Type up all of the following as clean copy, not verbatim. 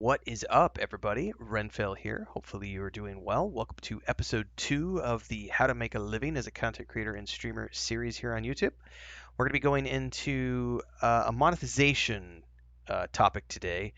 What is up, everybody? Renfail here. Hopefully, you are doing well. Welcome to episode 2 of the How to Make a Living as a Content Creator and Streamer series here on YouTube. We're going to be going into a monetization topic today.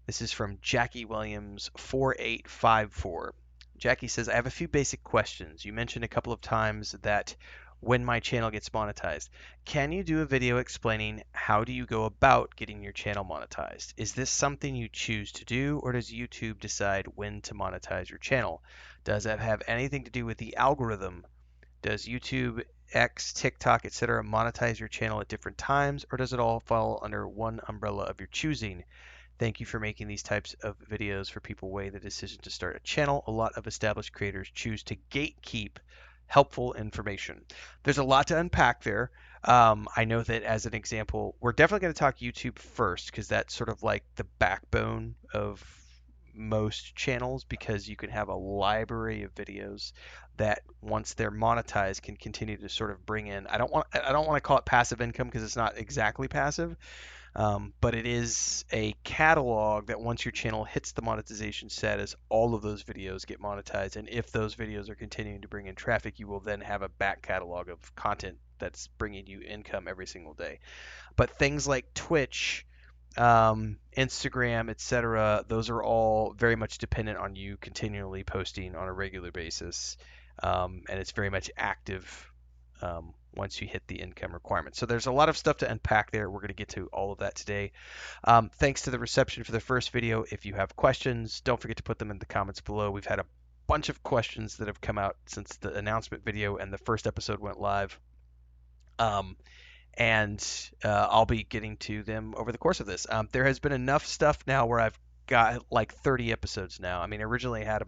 This is from Jackie Williams 4854. Jackie says, I have a few basic questions. You mentioned a couple of times that when my channel gets monetized, can you do a video explaining how do you go about getting your channel monetized? Is this something you choose to do, or does YouTube decide when to monetize your channel? Does that have anything to do with the algorithm? Does YouTube, X, TikTok, etc. monetize your channel at different times, or does it all fall under one umbrella of your choosing? Thank you for making these types of videos for people weigh the decision to start a channel. A lot of established creators choose to gatekeep helpful information. There's a lot to unpack there. I know that as an example, we're definitely going to talk YouTube first because that's sort of like the backbone of most channels because you can have a library of videos that once they're monetized can continue to sort of bring in. I don't want to call it passive income because it's not exactly passive, but it is a catalog that once your channel hits the monetization status, all of those videos get monetized. And if those videos are continuing to bring in traffic, you will then have a back catalog of content that's bringing you income every single day. But things like Twitch, Instagram, etc., those are all very much dependent on you continually posting on a regular basis. And it's very much active once you hit the income requirement. So there's a lot of stuff to unpack there. We're going to get to all of that today. Thanks to the reception for the first video. If you have questions, don't forget to put them in the comments below. We've had a bunch of questions that have come out since the announcement video and the first episode went live. Um, and I'll be getting to them over the course of this. There has been enough stuff now where I've got like 30 episodes now. I mean, originally I had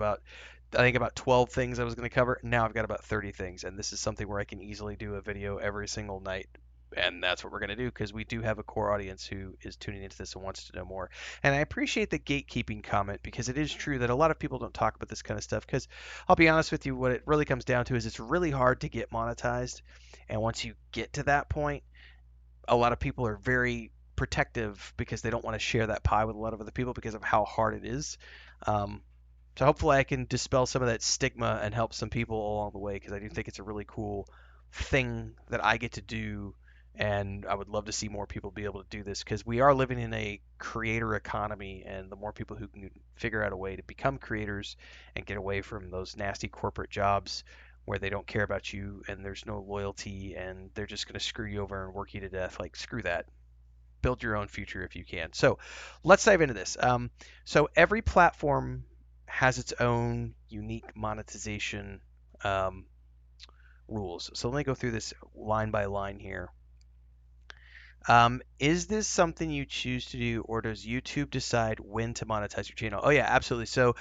I think about 12 things I was going to cover. Now I've got about 30 things, and this is something where I can easily do a video every single night. And that's what we're going to do because we do have a core audience who is tuning into this and wants to know more. And I appreciate the gatekeeping comment because it is true that a lot of people don't talk about this kind of stuff. Because I'll be honest with you, what it really comes down to is it's really hard to get monetized. And once you get to that point, a lot of people are very protective because they don't want to share that pie with a lot of other people because of how hard it is. Um, so hopefully I can dispel some of that stigma and help some people along the way because I do think it's a really cool thing that I get to do. And I would love to see more people be able to do this because we are living in a creator economy, and the more people who can figure out a way to become creators and get away from those nasty corporate jobs where they don't care about you and there's no loyalty and they're just going to screw you over and work you to death. Like, screw that. Build your own future if you can. So let's dive into this. So every platform has its own unique monetization um, rules. So let me go through this line by line here. Is this something you choose to do, or does YouTube decide when to monetize your channel? Oh yeah, absolutely. So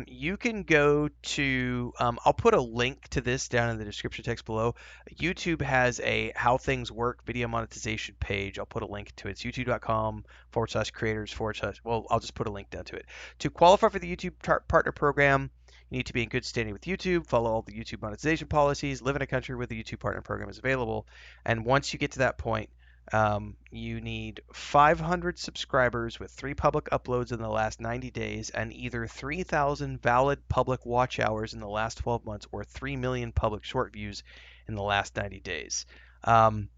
you can go to, I'll put a link to this down in the description text below. YouTube has a how things work video monetization page. I'll put a link to it. It's youtube.com/creators/ well, I'll just put a link down to it. To qualify for the YouTube Partner Program, you need to be in good standing with YouTube, follow all the YouTube monetization policies, live in a country where the YouTube Partner Program is available. And once you get to that point, you need 500 subscribers with 3 public uploads in the last 90 days and either 3,000 valid public watch hours in the last 12 months or 3 million public short views in the last 90 days. And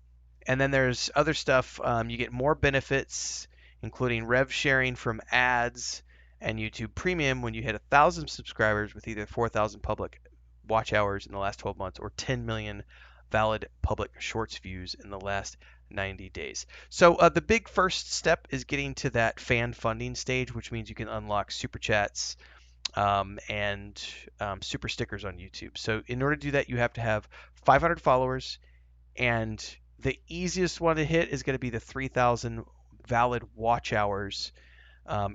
then there's other stuff. You get more benefits, including rev sharing from ads and YouTube Premium when you hit 1,000 subscribers with either 4,000 public watch hours in the last 12 months or 10 million valid public shorts views in the last 90 days. So the big first step is getting to that fan funding stage, which means you can unlock super chats and super stickers on YouTube. So in order to do that, you have to have 500 followers, and the easiest one to hit is going to be the 3,000 valid watch hours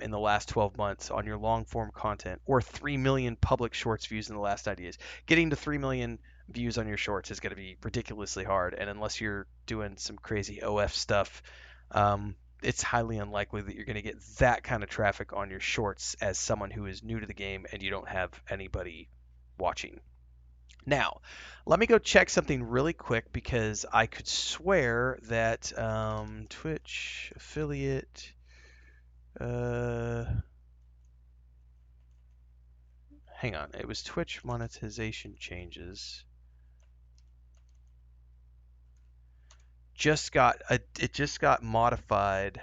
in the last 12 months on your long form content, or 3 million public shorts views in the last 90 days. Getting to 3 million views on your shorts is going to be ridiculously hard, and unless you're doing some crazy OF stuff, it's highly unlikely that you're going to get that kind of traffic on your shorts as someone who is new to the game and you don't have anybody watching. Now, let me go check something really quick because I could swear that Twitch affiliate. hang on. It was Twitch monetization changes. It just got modified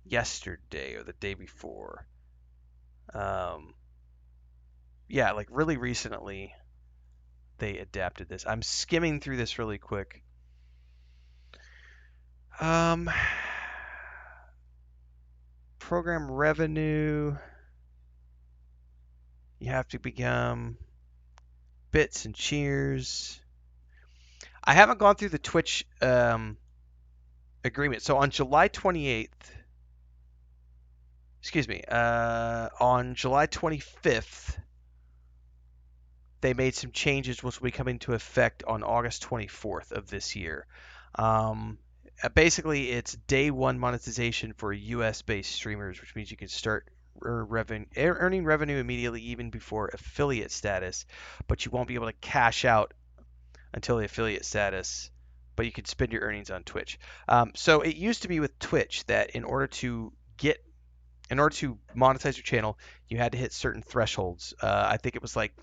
yesterday or the day before. Um, yeah, like really recently they adapted this. I'm skimming through this really quick. Um, program revenue. You have to become bits and cheers. I haven't gone through the Twitch agreement. So on July 28th, excuse me, on July 25th, they made some changes which will be coming into effect on August 24th of this year. Um, Basically, it's day one monetization for US based streamers, which means you can start earning revenue immediately even before affiliate status, but you won't be able to cash out until the affiliate status, but you can spend your earnings on Twitch. So it used to be with Twitch that in order to monetize your channel, you had to hit certain thresholds. I think it was like,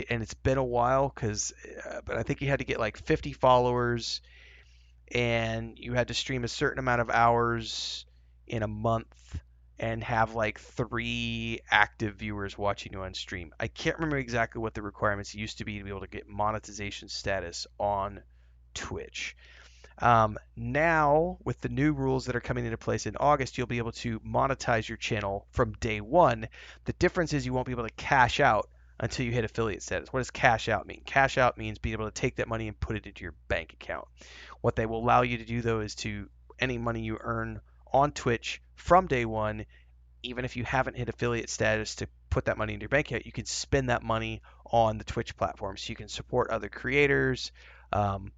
and it's been a while but I think you had to get like 50 followers, and you had to stream a certain amount of hours in a month, and have like 3 active viewers watching you on stream. I can't remember exactly what the requirements used to be able to get monetization status on Twitch. Now, with the new rules that are coming into place in August, you'll be able to monetize your channel from day one. The difference is you won't be able to cash out until you hit affiliate status. What does cash out mean? Cash out means being able to take that money and put it into your bank account. What they will allow you to do, though, is to any money you earn on Twitch from day one, even if you haven't hit affiliate status, to put that money into your bank account, you can spend that money on the Twitch platform. So you can support other creators, um,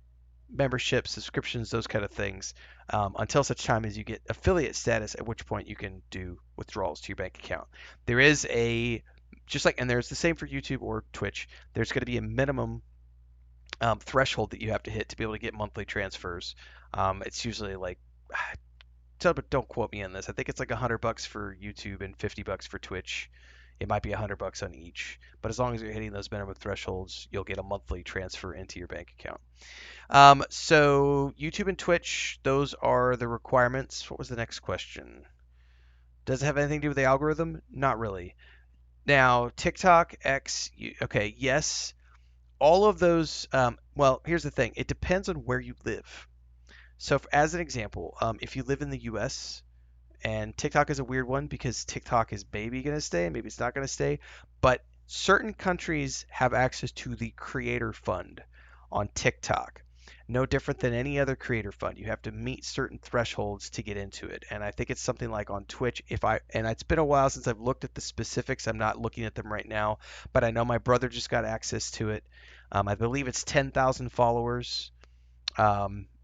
memberships, subscriptions, those kind of things, until such time as you get affiliate status, at which point you can do withdrawals to your bank account. There is a just like, and there's the same for YouTube or Twitch. There's going to be a minimum threshold that you have to hit to be able to get monthly transfers. It's usually like, but don't quote me on this. I think it's like $100 for YouTube and $50 for Twitch. It might be $100 on each, but as long as you're hitting those minimum thresholds, you'll get a monthly transfer into your bank account. So YouTube and Twitch, those are the requirements. What was the next question? Does it have anything to do with the algorithm? Not really. Now, TikTok, X, okay, yes. All of those, well, here's the thing. It depends on where you live. So as an example, if you live in the US, and TikTok is a weird one because TikTok is maybe going to stay, maybe it's not going to stay, but certain countries have access to the creator fund on TikTok. No different than any other creator fund. You have to meet certain thresholds to get into it. And I think it's something like on Twitch, and it's been a while since I've looked at the specifics. I'm not looking at them right now, but I know my brother just got access to it. I believe it's 10,000 followers.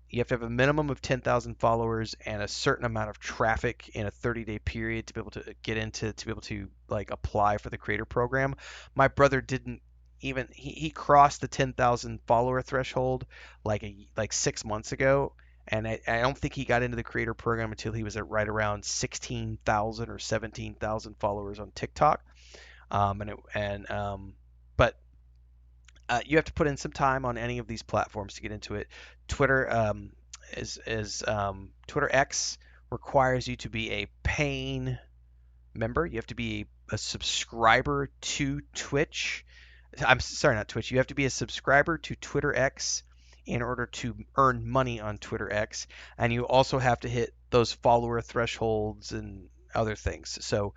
You have to have a minimum of 10,000 followers and a certain amount of traffic in a 30-day period to be able to to be able to like apply for the creator program. My brother didn't even he crossed the 10,000 follower threshold like 6 months ago, and I don't think he got into the creator program until he was at right around 16,000 or 17,000 followers on TikTok. But you have to put in some time on any of these platforms to get into it. Twitter Twitter X requires you to be a paying member. You have to be a subscriber to Twitch. I'm sorry, not Twitch. You have to be a subscriber to Twitter X in order to earn money on Twitter X, and you also have to hit those follower thresholds and other things. So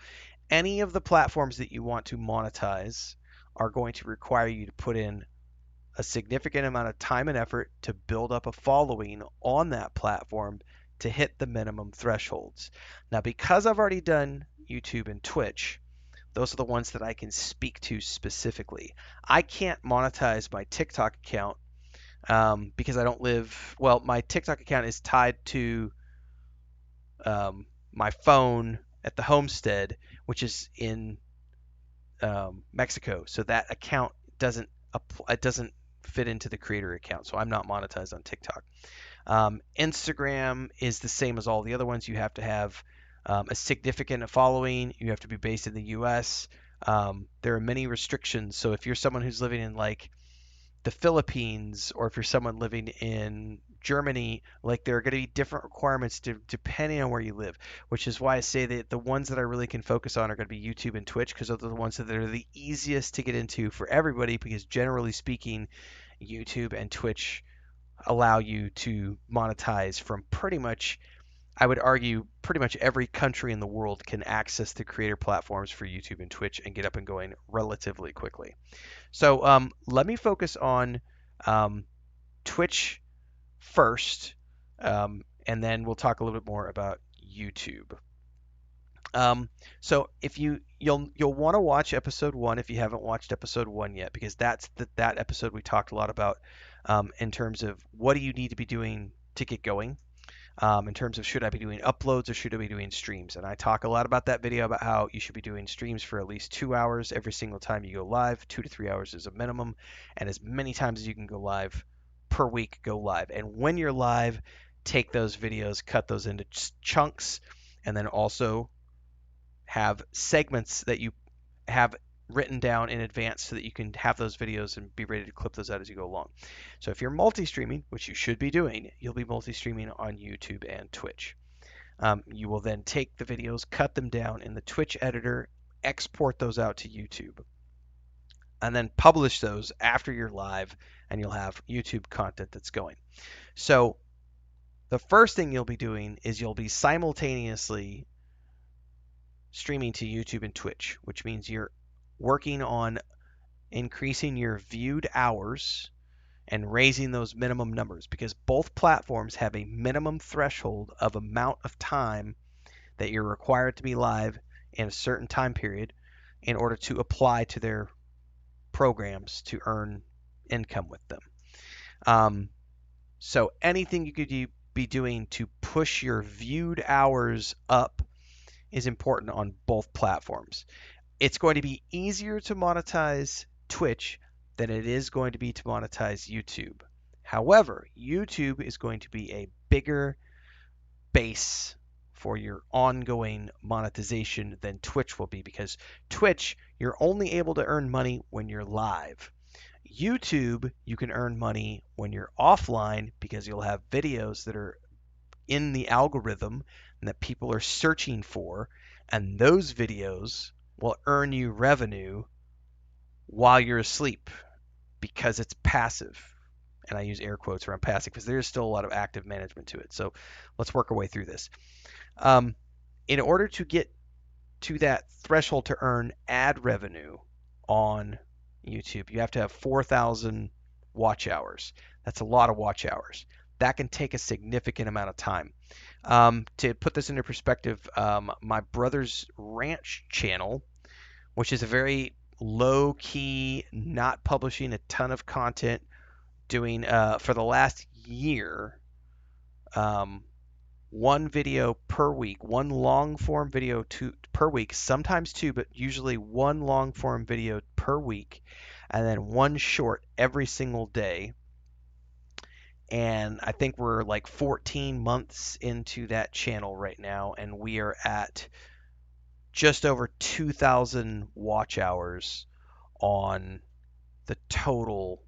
any of the platforms that you want to monetize are going to require you to put in a significant amount of time and effort to build up a following on that platform to hit the minimum thresholds. Now, because I've already done YouTube and Twitch, those are the ones that I can speak to specifically. I can't monetize my TikTok account because I don't live, well, my TikTok account is tied to my phone at the homestead, which is in Mexico. So that account doesn't fit into the creator account. So I'm not monetized on TikTok. Instagram is the same as all the other ones. You have to have a significant following. You have to be based in the US. There are many restrictions. So if you're someone who's living in like the Philippines, or if you're someone living in Germany, like there are going to be different requirements depending on where you live, which is why I say that the ones that I really can focus on are going to be YouTube and Twitch, because those are the ones that are the easiest to get into for everybody, because generally speaking, YouTube and Twitch allow you to monetize from pretty much, I would argue, pretty much every country in the world can access the creator platforms for YouTube and Twitch and get up and going relatively quickly. So let me focus on um, Twitch first, and then we'll talk a little bit more about YouTube. So if you'll want to watch episode one if you haven't watched episode one yet, because that's that episode we talked a lot about in terms of what do you need to be doing to get going, in terms of should I be doing uploads or should I be doing streams. And I talk a lot about that video about how you should be doing streams for at least 2 hours every single time you go live. 2 to 3 hours is a minimum, and as many times as you can go live per week, go live. And when you're live, take those videos, cut those into chunks, and then also have segments that you have written down in advance so that you can have those videos and be ready to clip those out as you go along. So if you're multi-streaming, which you should be doing, you'll be multi-streaming on YouTube and Twitch. You will then take the videos, cut them down in the Twitch editor, export those out to YouTube, and then publish those after you're live, and you'll have YouTube content that's going. So the first thing you'll be doing is you'll be simultaneously streaming to YouTube and Twitch, which means you're working on increasing your viewed hours and raising those minimum numbers, because both platforms have a minimum threshold of amount of time that you're required to be live in a certain time period in order to apply to their programs to earn income with them. So anything you could be doing to push your viewed hours up is important on both platforms. It's going to be easier to monetize Twitch than it is going to be to monetize YouTube. However, YouTube is going to be a bigger base for your ongoing monetization than Twitch will be, because Twitch, you're only able to earn money when you're live. YouTube, you can earn money when you're offline, because you'll have videos that are in the algorithm and that people are searching for, and those videos will earn you revenue while you're asleep, because it's passive. And I use air quotes around passive because there's still a lot of active management to it. So let's work our way through this. In order to get to that threshold to earn ad revenue on YouTube, you have to have 4,000 watch hours. That's a lot of watch hours. That can take a significant amount of time. To put this into perspective, my brother's ranch channel, which is a very low key, not publishing a ton of content, doing for the last year, one video per week, one long form video per week, sometimes two, but usually one long form video per week, and then one short every single day. And I think we're like 14 months into that channel right now, and we are at just over 2,000 watch hours on the total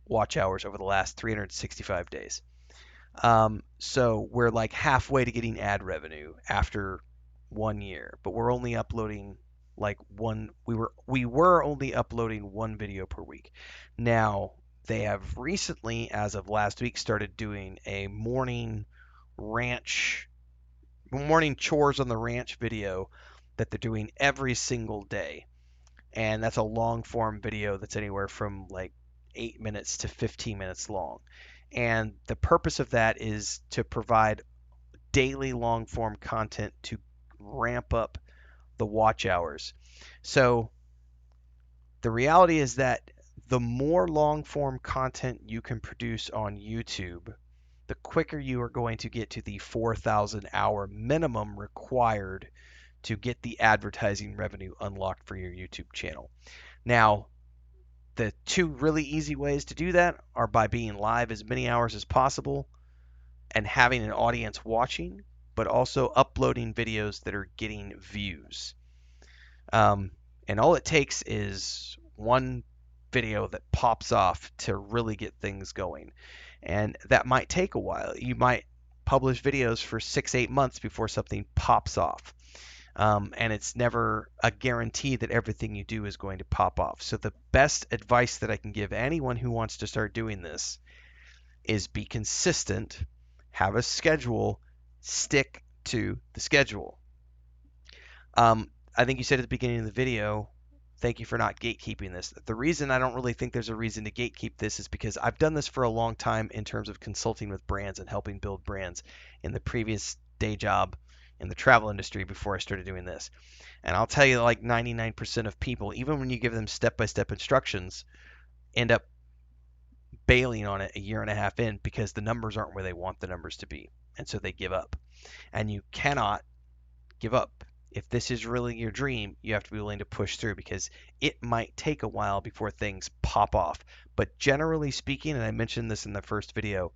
watch hours over the last 365 days. So we're like halfway to getting ad revenue after 1 year, but we're only uploading like one. We were only uploading one video per week. Now they have recently, as of last week, started doing a morning chores on the ranch video that they're doing every single day. And that's a long form video that's anywhere from like 8 minutes to 15 minutes long. And the purpose of that is to provide daily long form content to ramp up the watch hours. So the reality is that the more long form content you can produce on YouTube, the quicker you are going to get to the 4,000 hour minimum required to get the advertising revenue unlocked for your YouTube channel. Now, the two really easy ways to do that are by being live as many hours as possible and having an audience watching, but also uploading videos that are getting views. And all it takes is one video that pops off to really get things going. And that might take a while. You might publish videos for 6, 8 months before something pops off. And it's never a guarantee that everything you do is going to pop off. So the best advice that I can give anyone who wants to start doing this is be consistent, have a schedule, stick to the schedule. I think you said at the beginning of the video, thank you for not gatekeeping this. The reason I don't really think there's a reason to gatekeep this is because I've done this for a long time in terms of consulting with brands and helping build brands in the previous day job in the travel industry before I started doing this. And I'll tell you, like 99% of people, even when you give them step-by-step instructions, end up bailing on it a year and a half in because the numbers aren't where they want the numbers to be. And so they give up. And you cannot give up. If this is really your dream, you have to be willing to push through because it might take a while before things pop off. But generally speaking, and I mentioned this in the first video,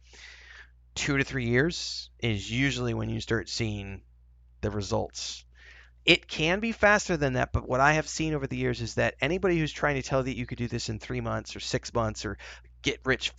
2 to 3 years is usually when you start seeing the results. It can be faster than that, but what I have seen over the years is that anybody who's trying to tell you you could do this in 3 months or 6 months or get rich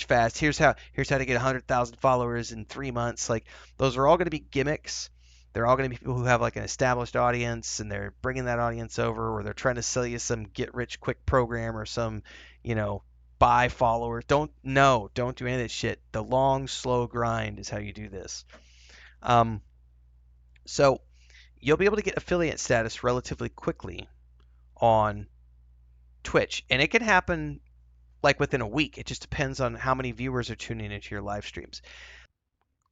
fast. Here's how to get 100,000 followers in 3 months. Like those are all going to be gimmicks. They're all going to be people who have like an established audience and they're bringing that audience over, or they're trying to sell you some get rich quick program or some, you know, buy followers. Don't do any of that shit. The long, slow grind is how you do this. Um, so you'll be able to get affiliate status relatively quickly on Twitch, and it can happen like within a week. It just depends on how many viewers are tuning into your live streams.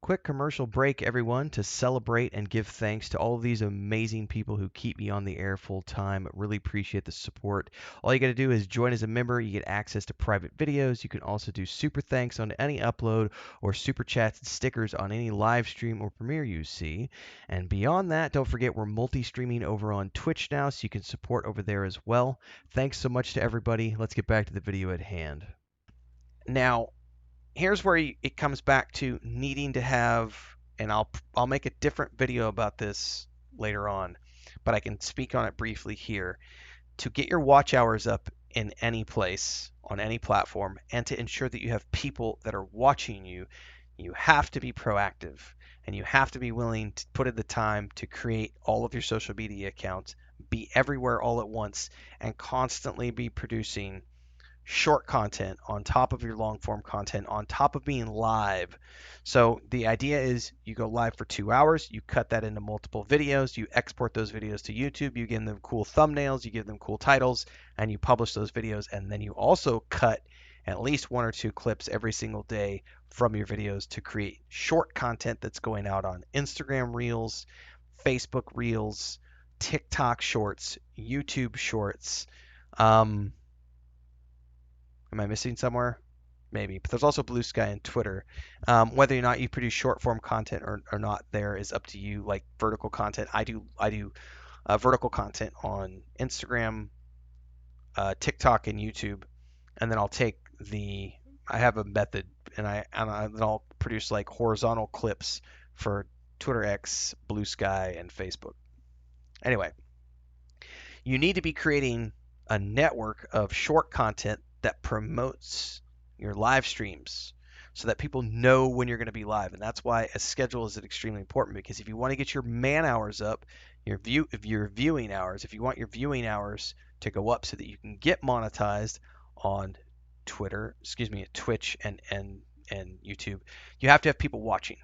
Quick commercial break, everyone, to celebrate and give thanks to all of these amazing people who keep me on the air full time. Really appreciate the support. All you got to do is join as a member. You get access to private videos. You can also do super thanks on any upload or super chats and stickers on any live stream or premiere you see. And beyond that, don't forget we're multi-streaming over on Twitch now, so you can support over there as well. Thanks so much to everybody. Let's get back to the video at hand. Now, here's where it comes back to needing to have, and I'll make a different video about this later on, but I can speak on it briefly here. To get your watch hours up in any place on any platform and to ensure that you have people that are watching you, you have to be proactive and you have to be willing to put in the time to create all of your social media accounts, be everywhere all at once, and constantly be producing short content on top of your long form content on top of being live. So the idea is you go live for 2 hours, you cut that into multiple videos, you export those videos to YouTube, you give them cool thumbnails, you give them cool titles, and you publish those videos. And then you also cut at least 1 or 2 clips every single day from your videos to create short content that's going out on Instagram Reels, Facebook Reels, TikTok Shorts, YouTube Shorts. Am I missing somewhere? Maybe. But there's also Blue Sky and Twitter. Whether or not you produce short form content or not, there is up to you. Like vertical content, I do vertical content on Instagram, TikTok, and YouTube, and then I have a method, then I'll produce like horizontal clips for Twitter X, Blue Sky, and Facebook. Anyway, you need to be creating a network of short content that promotes your live streams so that people know when you're going to be live. And that's why a schedule is extremely important, because if you want to get your man hours up, if you want your viewing hours to go up so that you can get monetized on Twitch and YouTube, you have to have people watching,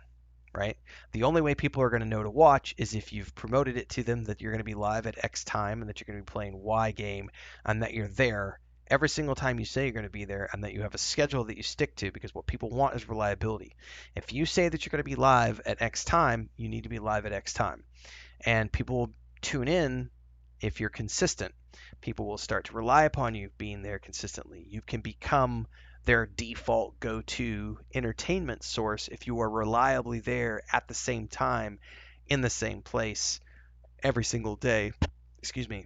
right? The only way people are going to know to watch is if you've promoted it to them that you're going to be live at X time and that you're going to be playing Y game and that you're there every single time you say you're going to be there and that you have a schedule that you stick to, because what people want is reliability. If you say that you're going to be live at X time, you need to be live at X time. And people will tune in if you're consistent. People will start to rely upon you being there consistently. You can become their default go-to entertainment source if you are reliably there at the same time in the same place every single day,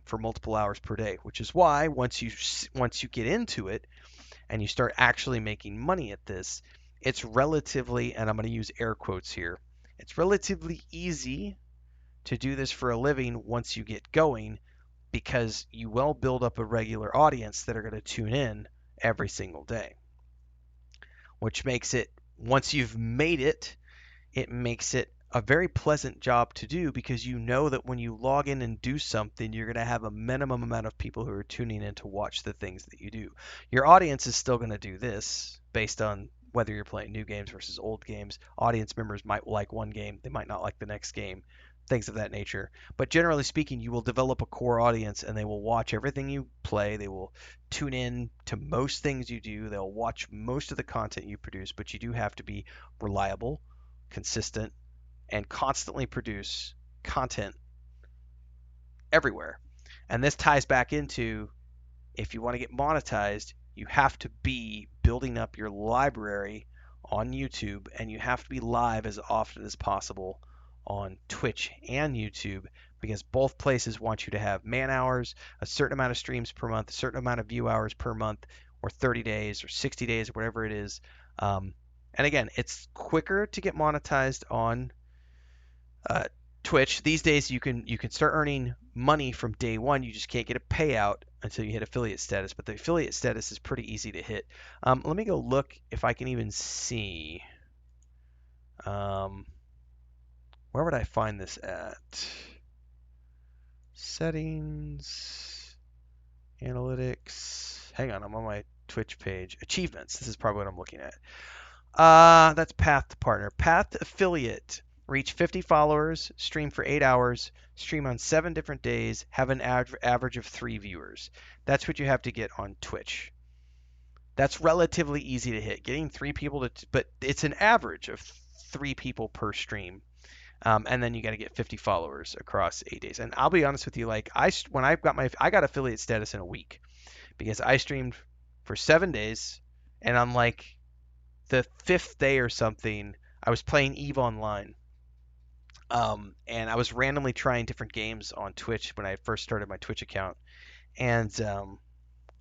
for multiple hours per day, which is why once you get into it and you start actually making money at this, it's relatively, and I'm going to use air quotes here, it's relatively easy to do this for a living once you get going, because you will build up a regular audience that are going to tune in every single day, which makes it, once you've made it, it makes it a very pleasant job to do because you know that when you log in and do something, you're going to have a minimum amount of people who are tuning in to watch the things that you do. Your audience is still going to do this based on whether you're playing new games versus old games. Audience members might like one game, they might not like the next game, things of that nature. But generally speaking, you will develop a core audience and they will watch everything you play. They will tune in to most things you do. They'll watch most of the content you produce, but you do have to be reliable, consistent, and constantly produce content everywhere. And this ties back into, if you want to get monetized, you have to be building up your library on YouTube, and you have to be live as often as possible on Twitch and YouTube, because both places want you to have man hours, a certain amount of streams per month, a certain amount of view hours per month, or 30 days or 60 days or whatever it is. And again, it's quicker to get monetized on uh, Twitch. These days you can start earning money from day one. You just can't get a payout until you hit affiliate status. But the affiliate status is pretty easy to hit. Let me go look if I can even see. Um, where would I find this at? Settings, analytics. Hang on, I'm on my Twitch page. Achievements. This is probably what I'm looking at. That's Path to Partner. Path to Affiliate. Reach 50 followers, stream for 8 hours, stream on 7 different days, have an average of 3 viewers. That's what you have to get on Twitch. That's relatively easy to hit. Getting 3 people to, but it's an average of 3 people per stream. And then you got to get 50 followers across 8 days. And I'll be honest with you, like when I got affiliate status in a week because I streamed for 7 days, and on like the 5th day or something, I was playing EVE Online. And I was randomly trying different games on Twitch when I first started my Twitch account. And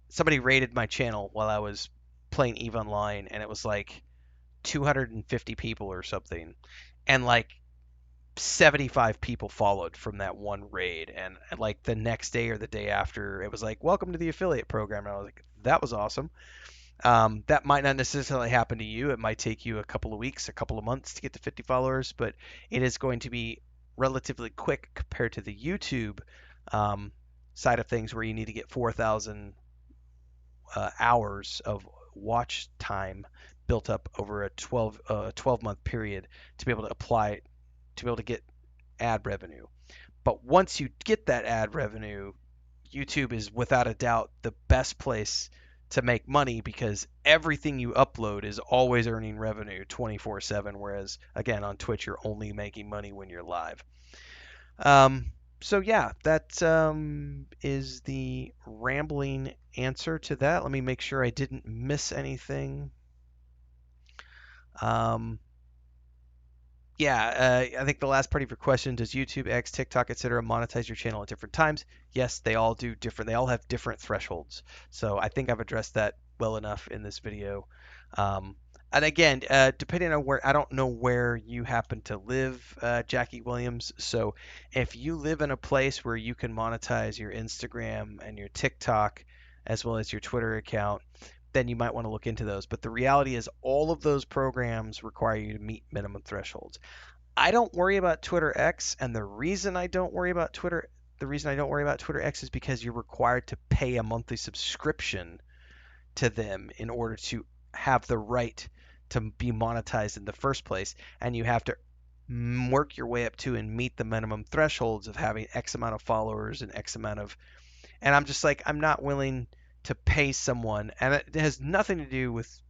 somebody raided my channel while I was playing EVE Online, and it was like 250 people or something. And like 75 people followed from that one raid. And like the next day or the day after, it was like, welcome to the affiliate program. And I was like, that was awesome. That might not necessarily happen to you. It might take you a couple of weeks, a couple of months to get to 50 followers, but it is going to be relatively quick compared to the YouTube side of things, where you need to get 4,000 hours of watch time built up over a 12-month period to be able to apply, to be able to get ad revenue. But once you get that ad revenue, YouTube is without a doubt the best place to make money, because everything you upload is always earning revenue 24/7, whereas again on Twitch you're only making money when you're live. So yeah, that is the rambling answer to that. Let me make sure I didn't miss anything. Um, Yeah, I think the last part of your question, does YouTube, X, TikTok, etc. monetize your channel at different times? Yes, they all do different. They all have different thresholds. So I think I've addressed that well enough in this video. Um, and again, depending on where, I don't know where you happen to live, Jackie Williams. So if you live in a place where you can monetize your Instagram and your TikTok as well as your Twitter account, then you might want to look into those. But the reality is all of those programs require you to meet minimum thresholds. I don't worry about Twitter X, and the reason I don't worry about Twitter X is because you're required to pay a monthly subscription to them in order to have the right to be monetized in the first place, and you have to work your way up to and meet the minimum thresholds of having X amount of followers and X amount of, and I'm just like, I'm not willing to pay someone, and it has nothing to do with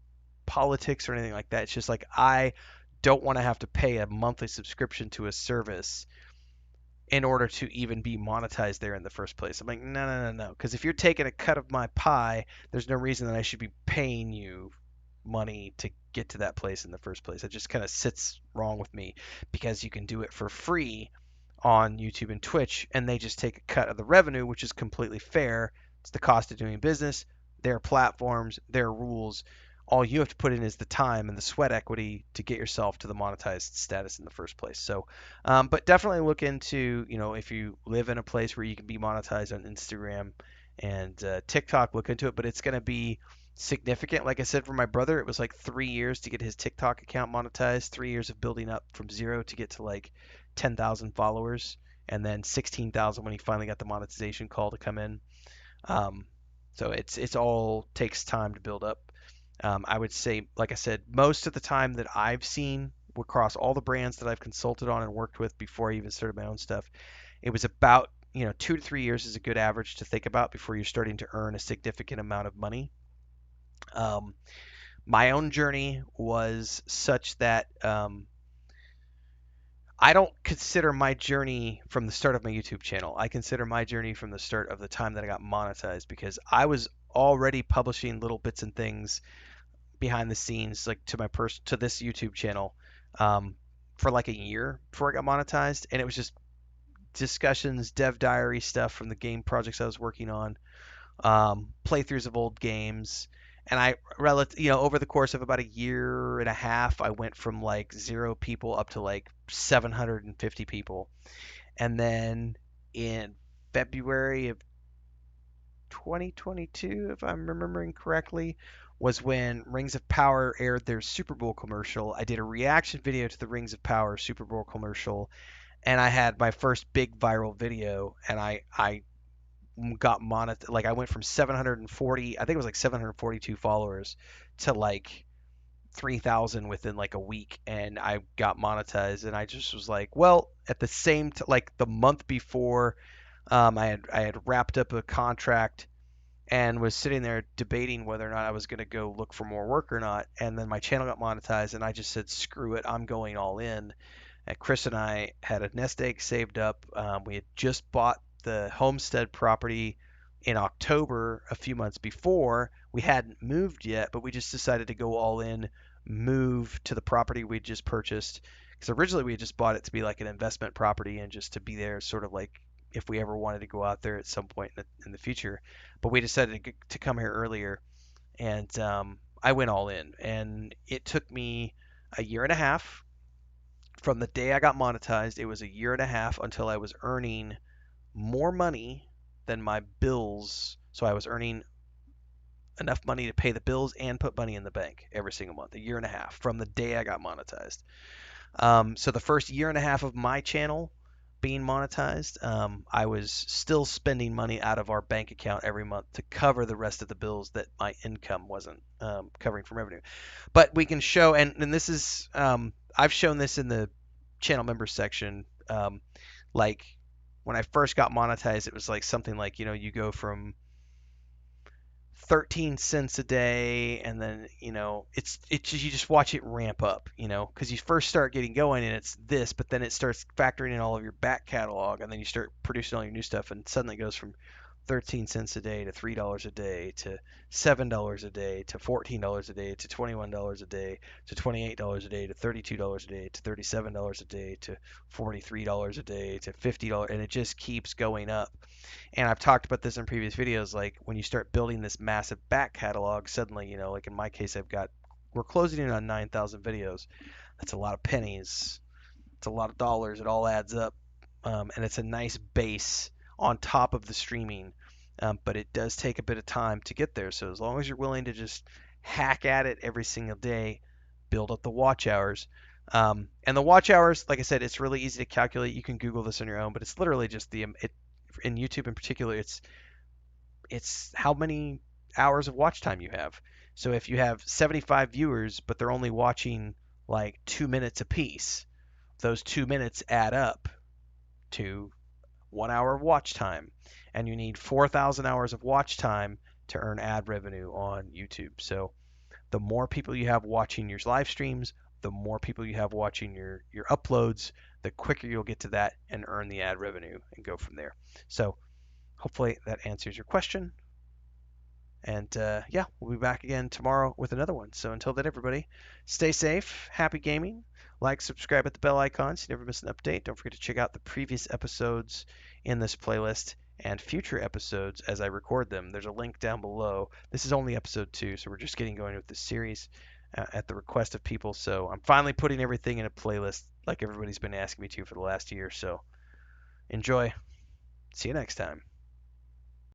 politics or anything like that. It's just like I don't want to have to pay a monthly subscription to a service in order to even be monetized there in the first place. I'm like, no, no, no, no. Because if you're taking a cut of my pie, there's no reason that I should be paying you money to get to that place in the first place. It just kind of sits wrong with me, because you can do it for free on YouTube and Twitch, and they just take a cut of the revenue, which is completely fair. It's the cost of doing business, their platforms, their rules. all you have to put in is the time and the sweat equity to get yourself to the monetized status in the first place. So, but definitely look into, if you live in a place where you can be monetized on Instagram and TikTok, look into it. But it's going to be significant. Like I said, for my brother, it was like 3 years to get his TikTok account monetized, 3 years of building up from zero to get to like 10,000 followers, and then 16,000 when he finally got the monetization call to come in. Um, so it's all takes time to build up. I would say, like I said, most of the time that I've seen across all the brands that I've consulted on and worked with before I even started my own stuff, it was about 2 to 3 years is a good average to think about before you're starting to earn a significant amount of money. Um, my own journey was such that I don't consider my journey from the start of my YouTube channel. I consider my journey from the start of the time that I got monetized because I was already publishing little bits and things behind the scenes, like to this YouTube channel, um, for like a year before I got monetized, and it was just discussions, dev diary stuff from the game projects I was working on, playthroughs of old games. And over the course of about a year and a half, I went from like 0 people up to like 750 people. And then in February of 2022, if I'm remembering correctly, was when Rings of Power aired their Super Bowl commercial. I did a reaction video to the Rings of Power Super Bowl commercial, and I had my first big viral video, and I got monetized. Like I went from 740, I think it was like 742 followers to like 3,000 within like a week, and I got monetized. And I just was like, well, at the like the month before, I had wrapped up a contract and was sitting there debating whether or not I was going to go look for more work or not. And then my channel got monetized, and I just said, screw it, I'm going all in. And Chris and I had a nest egg saved up. We had just bought the homestead property in October, a few months before. We hadn't moved yet, but we just decided to go all in, move to the property we just purchased. Because originally we had just bought it to be like an investment property and just to be there, sort of like if we ever wanted to go out there at some point in the future. But we decided to come here earlier, and I went all in. And it took me a year and a half from the day I got monetized. It was a year and a half until I was earning more money than my bills. So I was earning enough money to pay the bills and put money in the bank every single month. A year and a half from the day I got monetized. So the first year and a half of my channel being monetized, I was still spending money out of our bank account every month to cover the rest of the bills that my income wasn't covering from revenue. But we can show, and this is, I've shown this in the channel members section. Like when I first got monetized, it was like something like, you go from 13 cents a day, and then it's you just watch it ramp up, because you first start getting going and it's this, but then it starts factoring in all of your back catalog, and then you start producing all your new stuff, and suddenly it goes from 13 cents a day to $3 a day to $7 a day to $14 a day to $21 a day to $28 a day to $32 a day to $37 a day to $43 a day to $50, and it just keeps going up. And I've talked about this in previous videos, like when you start building this massive back catalog, suddenly, like in my case, we're closing in on 9,000 videos. That's a lot of pennies. It's a lot of dollars. It all adds up. And it's a nice base on top of the streaming. But it does take a bit of time to get there. So as long as you're willing to just hack at it every single day, build up the watch hours. And the watch hours, like I said, it's really easy to calculate. You can Google this on your own, but it's literally just in YouTube in particular, it's how many hours of watch time you have. So if you have 75 viewers, but they're only watching like 2 minutes a piece, those 2 minutes add up to 1 hour of watch time, and you need 4,000 hours of watch time to earn ad revenue on YouTube. So the more people you have watching your live streams, the more people you have watching your uploads, the quicker you'll get to that and earn the ad revenue and go from there. So hopefully that answers your question. And yeah, we'll be back again tomorrow with another one. So until then, everybody, stay safe, happy gaming, like, subscribe at the bell icon so you never miss an update. Don't forget to check out the previous episodes in this playlist. and future episodes as I record them. There's a link down below. This is only episode 2, so we're just getting going with this series at the request of people. So I'm finally putting everything in a playlist like everybody's been asking me to for the last year. So enjoy. See you next time.